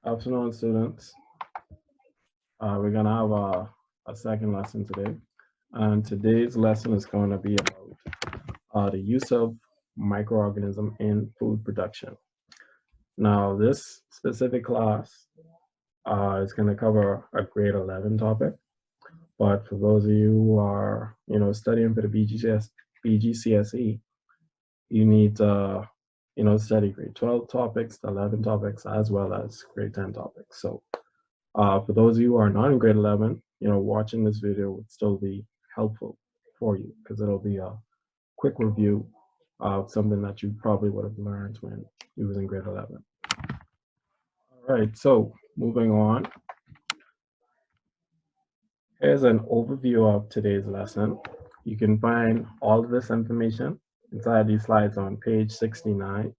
Afternoon, students. We're gonna have a second lesson today, and today's lesson is going to be about the use of microorganism in food production. Now, this specific class is going to cover a grade 11 topic, but for those of you who are, studying for the BGCSE, you need to, study grade 12 topics, 11 topics, as well as grade 10 topics. So for those of you who are not in grade 11, watching this video would still be helpful for you because it'll be a quick review of something that you probably would have learned when you was in grade 11. All right, so moving on. Here's an overview of today's lesson. You can find all of this information inside these slides on page 69.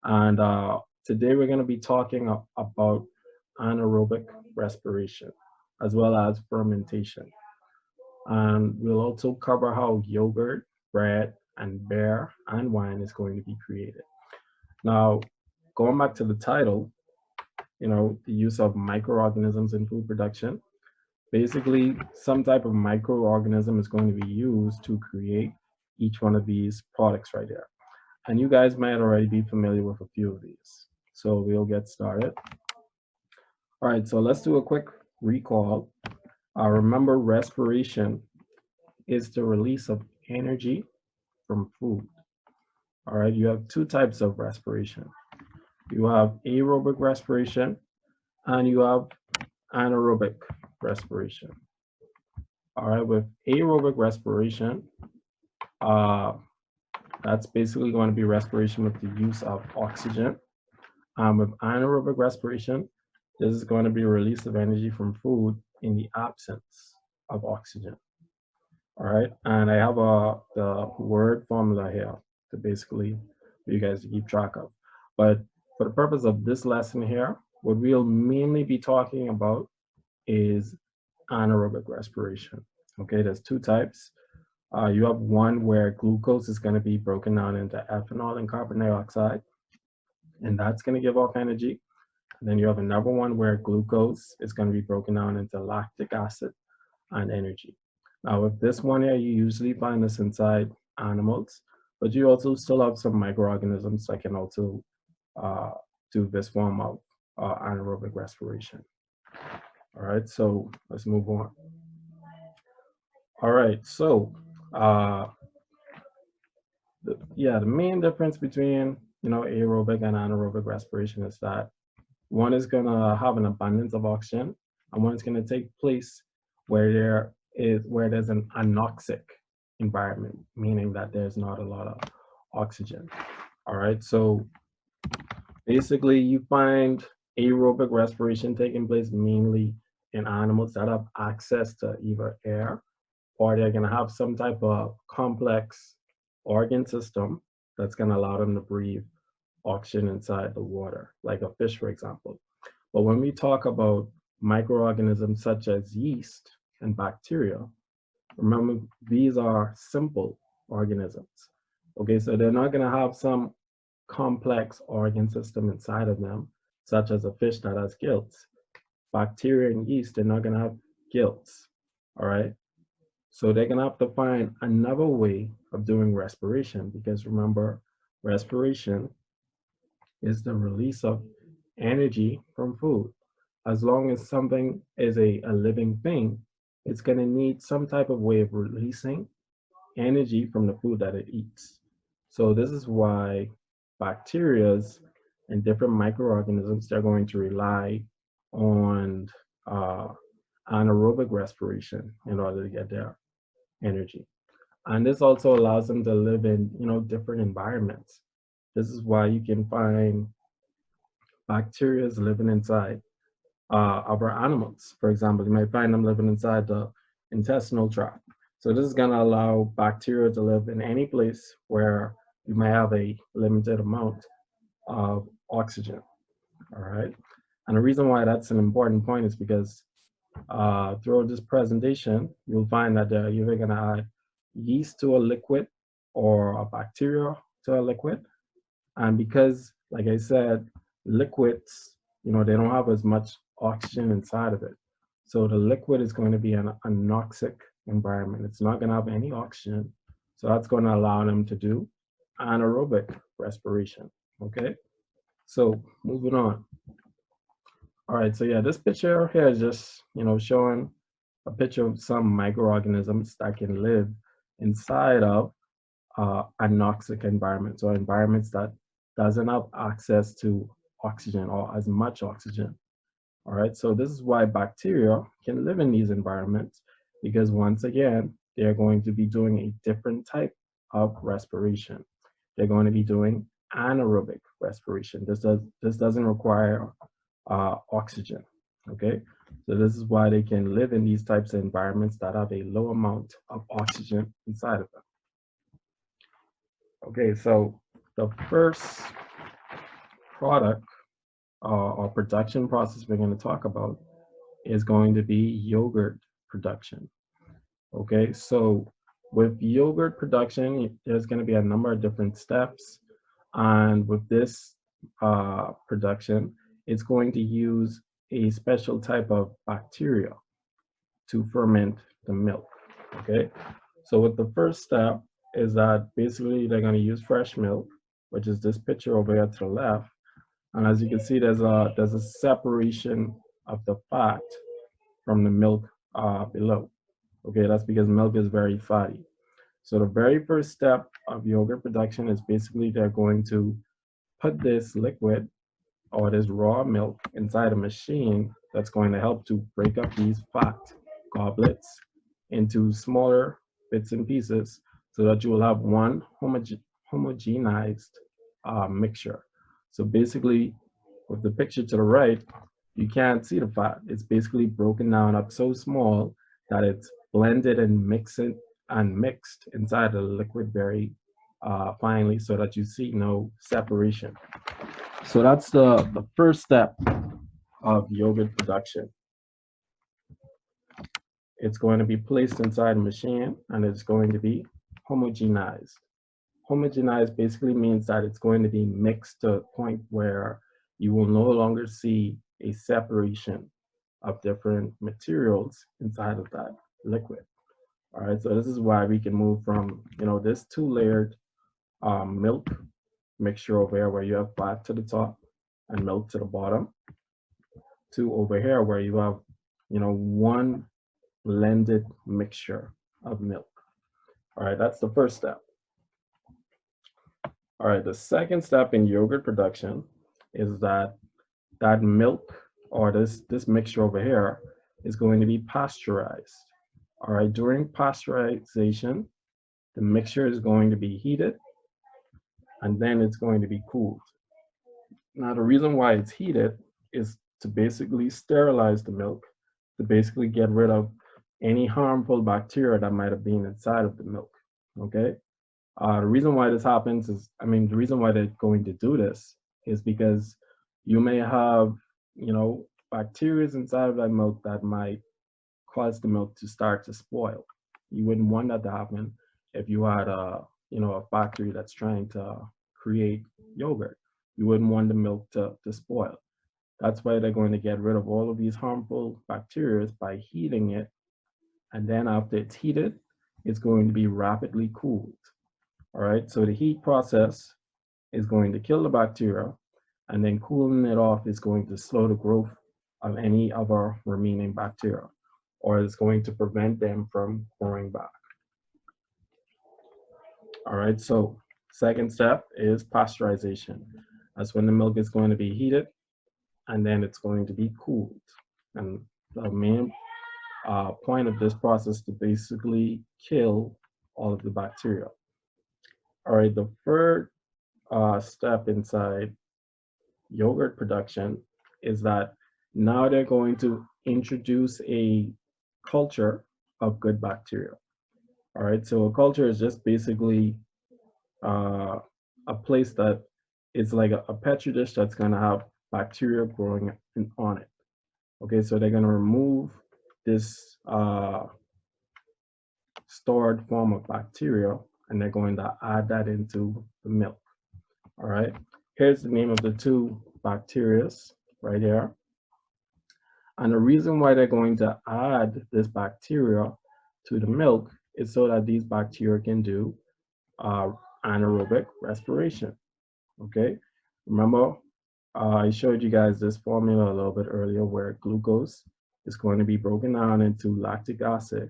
And today we're going to be talking about anaerobic respiration as well as fermentation. And we'll also cover how yogurt, bread, and beer and wine is going to be created. Now, going back to the title, the use of microorganisms in food production. Basically, some type of microorganism is going to be used to create each one of these products right here. And you guys might already be familiar with a few of these. So we'll get started. All right, so let's do a quick recall. Remember, respiration is the release of energy from food. All right, you have two types of respiration. You have aerobic respiration and you have anaerobic respiration. All right, with aerobic respiration, that's basically going to be respiration with the use of oxygen. With anaerobic respiration, this is going to be release of energy from food in the absence of oxygen. All right, and I have the word formula here to basically for you guys to keep track of. But for the purpose of this lesson here, what we'll mainly be talking about is anaerobic respiration. Okay, there's two types. You have one where glucose is going to be broken down into ethanol and carbon dioxide, and that's going to give off energy. And then you have another one where glucose is going to be broken down into lactic acid and energy. Now with this one here, you usually find this inside animals, but you also still have some microorganisms that can also do this form of anaerobic respiration. All right, so let's move on. All right, so the main difference between aerobic and anaerobic respiration is that one is gonna have an abundance of oxygen, and one is gonna take place where there's an anoxic environment, meaning that there's not a lot of oxygen. All right, so basically you find aerobic respiration taking place mainly in animals that have access to either air or they're gonna have some type of complex organ system that's gonna allow them to breathe oxygen inside the water, like a fish, for example. But when we talk about microorganisms such as yeast and bacteria, remember, these are simple organisms. Okay, so they're not gonna have some complex organ system inside of them, such as a fish that has gills. Bacteria and yeast, they're not gonna have gills, all right? So they're gonna have to find another way of doing respiration because remember, respiration is the release of energy from food. As long as something is a living thing, it's going to need some type of way of releasing energy from the food that it eats. So this is why bacteria and different microorganisms, they're going to rely on anaerobic respiration in order to get their energy. And this also allows them to live in different environments. This is why you can find bacteria living inside other animals. For example, you might find them living inside the intestinal tract. So this is going to allow bacteria to live in any place where you may have a limited amount of oxygen. All right. And the reason why that's an important point is because throughout this presentation, you'll find that you're either going to add yeast to a liquid or a bacteria to a liquid. And because, like I said, liquids, they don't have as much oxygen inside of it. So the liquid is going to be an anoxic environment. It's not going to have any oxygen. So that's going to allow them to do anaerobic respiration. Okay. So moving on. All right. So yeah, this picture here is just, showing a picture of some microorganisms that can live inside of anoxic environments, or environments that doesn't have access to oxygen or as much oxygen. All right, so this is why bacteria can live in these environments, because once again, they're going to be doing a different type of respiration. They're going to be doing anaerobic respiration. This doesn't require oxygen. Okay, so this is why they can live in these types of environments that have a low amount of oxygen inside of them. Okay, so the first product or production process we're going to talk about is going to be yogurt production. Okay, so with yogurt production, there's going to be a number of different steps. And with this production, it's going to use a special type of bacteria to ferment the milk. Okay, so with the first step is that basically they're going to use fresh milk, which is this picture over here to the left. And as you can see, there's a separation of the fat from the milk below. Okay, that's because milk is very fatty. So the very first step of yogurt production is basically they're going to put this liquid or this raw milk inside a machine that's going to help to break up these fat goblets into smaller bits and pieces so that you will have one homogenized mixture. So basically, with the picture to the right, you can't see the fat. It's basically broken down up so small that it's blended and mixed inside the liquid very finely, so that you see no separation. So that's the first step of yogurt production. It's going to be placed inside a machine and it's going to be homogenized. Homogenized basically means that it's going to be mixed to a point where you will no longer see a separation of different materials inside of that liquid. All right, so this is why we can move from, this two-layered milk mixture over here where you have fat to the top and milk to the bottom, to over here where you have, one blended mixture of milk. All right, that's the first step. All right, the second step in yogurt production is that milk or this mixture over here is going to be pasteurized. All right, during pasteurization, the mixture is going to be heated and then it's going to be cooled. Now, the reason why it's heated is to basically sterilize the milk, to basically get rid of any harmful bacteria that might have been inside of the milk. Okay. The reason why this happens is, the reason why they're going to do this is because you may have, bacteria inside of that milk that might cause the milk to start to spoil. You wouldn't want that to happen if you had a factory that's trying to create yogurt. You wouldn't want the milk to spoil. That's why they're going to get rid of all of these harmful bacteria by heating it. And then after it's heated, it's going to be rapidly cooled. All right, so the heat process is going to kill the bacteria, and then cooling it off is going to slow the growth of any of our remaining bacteria, or it's going to prevent them from growing back. All right, so second step is pasteurization. That's when the milk is going to be heated, and then it's going to be cooled. And the main point of this process is to basically kill all of the bacteria. All right, the third step inside yogurt production is that now they're going to introduce a culture of good bacteria. All right, so a culture is just basically a place that is like a petri dish that's going to have bacteria growing on it. Okay, so they're going to remove this stored form of bacteria and they're going to add that into the milk. All right, here's the name of the two bacteria right here. And the reason why they're going to add this bacteria to the milk is so that these bacteria can do uh, anaerobic respiration. Okay, remember I showed you guys this formula a little bit earlier where glucose is going to be broken down into lactic acid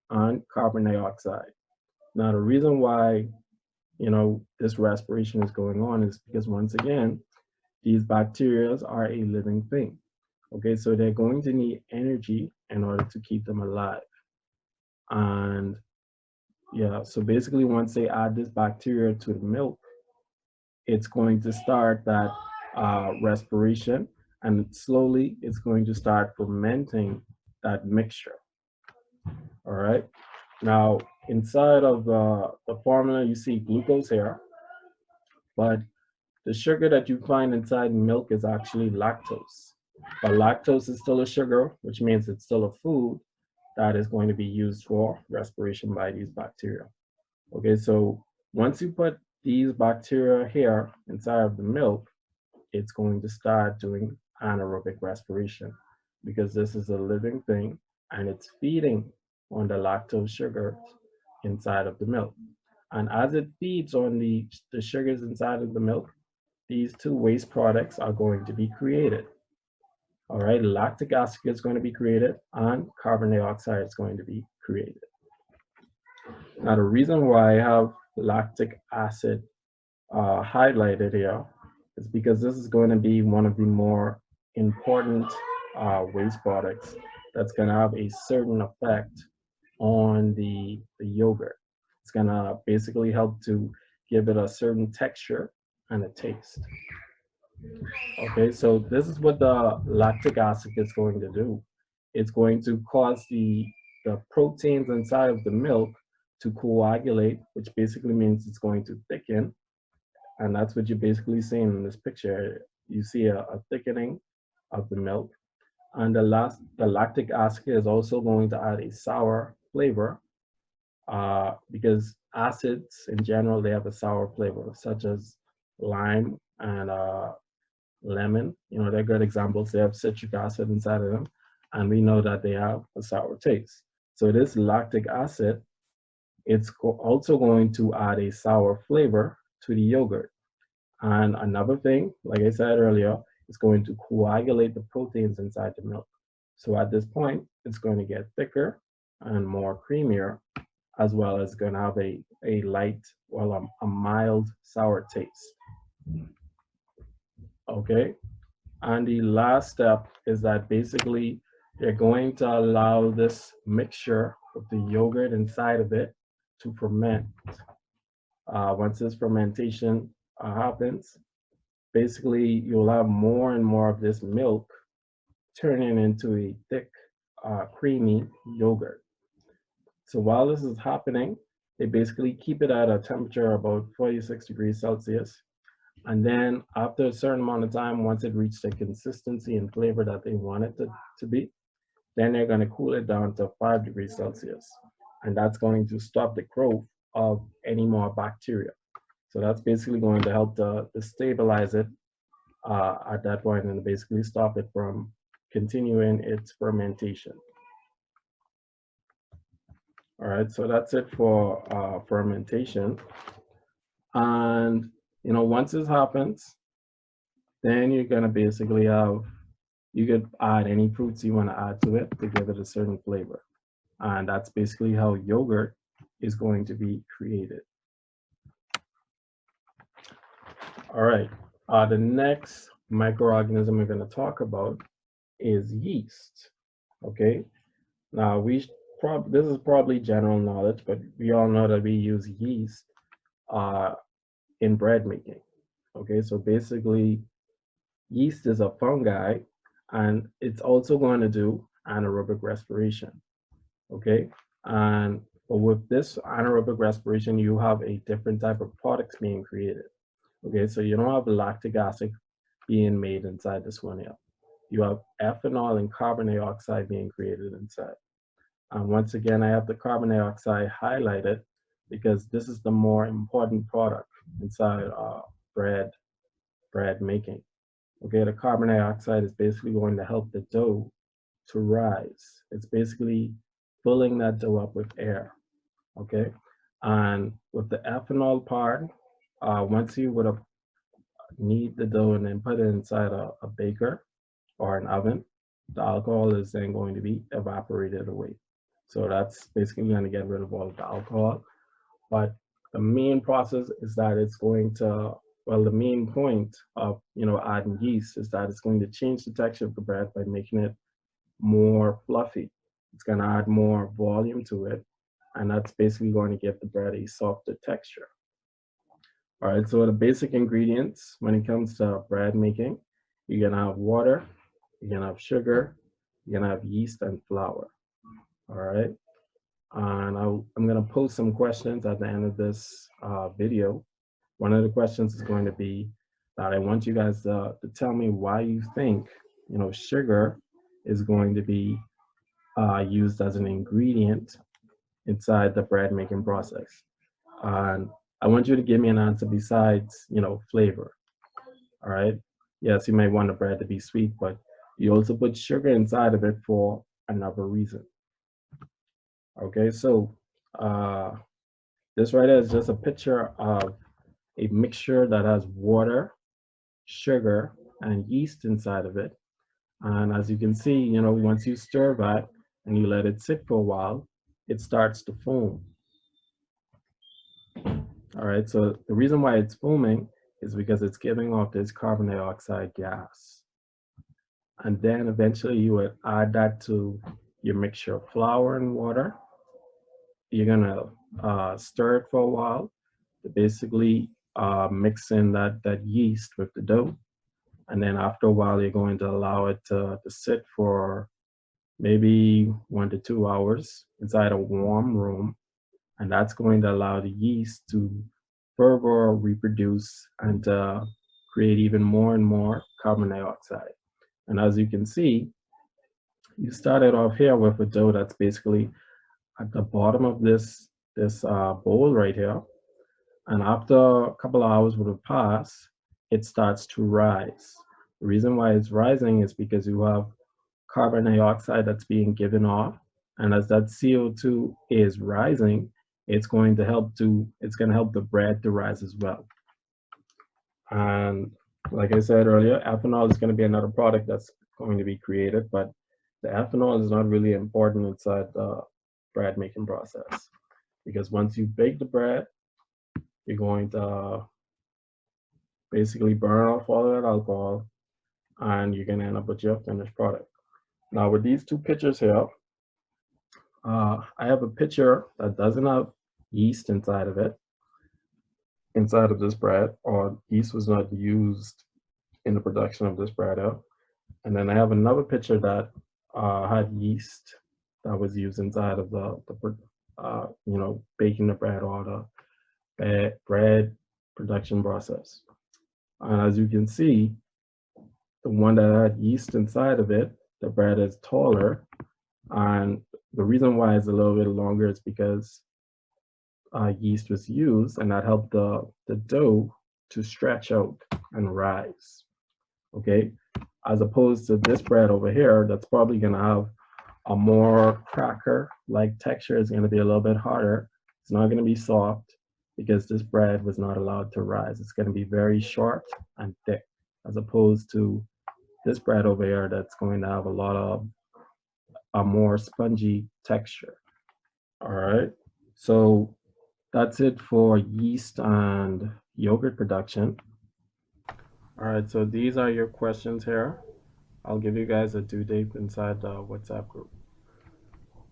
and carbon dioxide. Now, the reason why this respiration is going on is because once again, these bacteria are a living thing. Okay, so they're going to need energy in order to keep them alive. And yeah, so basically once they add this bacteria to the milk, it's going to start that respiration, and slowly it's going to start fermenting that mixture. All right. Now, inside of the formula, you see glucose here, but the sugar that you find inside milk is actually lactose. But lactose is still a sugar, which means it's still a food that is going to be used for respiration by these bacteria. Okay, so once you put these bacteria here inside of the milk, it's going to start doing anaerobic respiration because this is a living thing and it's feeding on the lactose sugars inside of the milk. And as it feeds on the sugars inside of the milk, these two waste products are going to be created. All right, lactic acid is going to be created and carbon dioxide is going to be created. Now, the reason why I have lactic acid highlighted here is because this is going to be one of the more important waste products that's going to have a certain effect on the yogurt. It's going to basically help to give it a certain texture and a taste. Okay, so this is what the lactic acid is going to do. It's going to cause the proteins inside of the milk to coagulate, which basically means it's going to thicken. And that's what you're basically seeing in this picture. You see a thickening of the milk. And the lactic acid is also going to add a sour flavor because acids in general, they have a sour flavor, such as lime and lemon. They're good examples. They have citric acid inside of them, and we know that they have a sour taste. So this lactic acid, it's also going to add a sour flavor to the yogurt. And another thing, like I said earlier, it's going to coagulate the proteins inside the milk. So at this point, it's going to get thicker and more creamier, as well as going to have a light, well, a mild sour taste. Okay. And the last step is that basically you're going to allow this mixture of the yogurt inside of it to ferment. Once this fermentation happens, basically you'll have more and more of this milk turning into a thick, creamy yogurt. So while this is happening, they basically keep it at a temperature about 46 degrees Celsius. And then after a certain amount of time, once it reaches the consistency and flavor that they want it to be, then they're going to cool it down to 5 degrees Celsius. And that's going to stop the growth of any more bacteria. So that's basically going to help to stabilize it at that point and basically stop it from continuing its fermentation. All right, so that's it for fermentation. And once this happens, then you're gonna basically you could add any fruits you want to add to it to give it a certain flavor. And that's basically how yogurt is going to be created. All right, the next microorganism we're going to talk about is yeast. Okay, now this is probably general knowledge, but we all know that we use yeast in bread making. Okay, so basically yeast is a fungi and it's also going to do anaerobic respiration. Okay, and with this anaerobic respiration, you have a different type of products being created. Okay, so you don't have lactic acid being made inside this one here. You have ethanol and carbon dioxide being created inside. And once again, I have the carbon dioxide highlighted because this is the more important product inside bread making. Okay, the carbon dioxide is basically going to help the dough to rise. It's basically filling that dough up with air. Okay, and with the ethanol part, once you would have knead the dough and then put it inside a baker or an oven, the alcohol is then going to be evaporated away. So that's basically going to get rid of all of the alcohol. But the main process is that it's going to, well, the main point of, adding yeast is that it's going to change the texture of the bread by making it more fluffy. It's going to add more volume to it. And that's basically going to give the bread a softer texture. All right, so the basic ingredients when it comes to bread making, you're gonna have water, you're gonna have sugar, you're gonna have yeast and flour. All right, and I'm gonna post some questions at the end of this video. One of the questions is going to be that I want you guys to tell me why you think sugar is going to be used as an ingredient inside the bread making process. And I want you to give me an answer besides, flavor. All right. Yes, you may want the bread to be sweet, but you also put sugar inside of it for another reason. Okay, so this right here is just a picture of a mixture that has water, sugar, and yeast inside of it. And as you can see, once you stir that and you let it sit for a while, it starts to foam. All right, so the reason why it's foaming is because it's giving off this carbon dioxide gas. And then eventually you would add that to your mixture of flour and water. You're gonna stir it for a while to basically mix in that yeast with the dough. And then after a while, you're going to allow it to sit for maybe 1 to 2 hours inside a warm room. And that's going to allow the yeast to further reproduce and create even more and more carbon dioxide. And as you can see, you started off here with a dough that's basically at the bottom of this bowl right here. And after a couple of hours would have passed, it starts to rise. The reason why it's rising is because you have carbon dioxide that's being given off. And as that CO2 is rising, it's going to help the bread to rise as well. And like I said earlier, ethanol is going to be another product that's going to be created, but the ethanol is not really important inside the bread making process, because once you bake the bread, you're going to basically burn off all of that alcohol and you're going to end up with your finished product. Now with these two pictures here, I have a picture that doesn't have yeast inside of it, inside of this bread, or yeast was not used in the production of this bread out. And then I have another picture that had yeast that was used inside of the baking the bread or the bread production process. And as you can see, the one that had yeast inside of it, the bread is taller. And the reason why it's a little bit longer is because yeast was used, and that helped the dough to stretch out and rise. Okay, as opposed to this bread over here, that's probably going to have a more cracker-like texture. It's going to be a little bit harder. It's not going to be soft because this bread was not allowed to rise. It's going to be very short and thick, as opposed to this bread over here that's going to have a more spongy texture. All right, so that's it for yeast and yogurt production. All right, so these are your questions here. I'll give you guys a due date inside the WhatsApp group.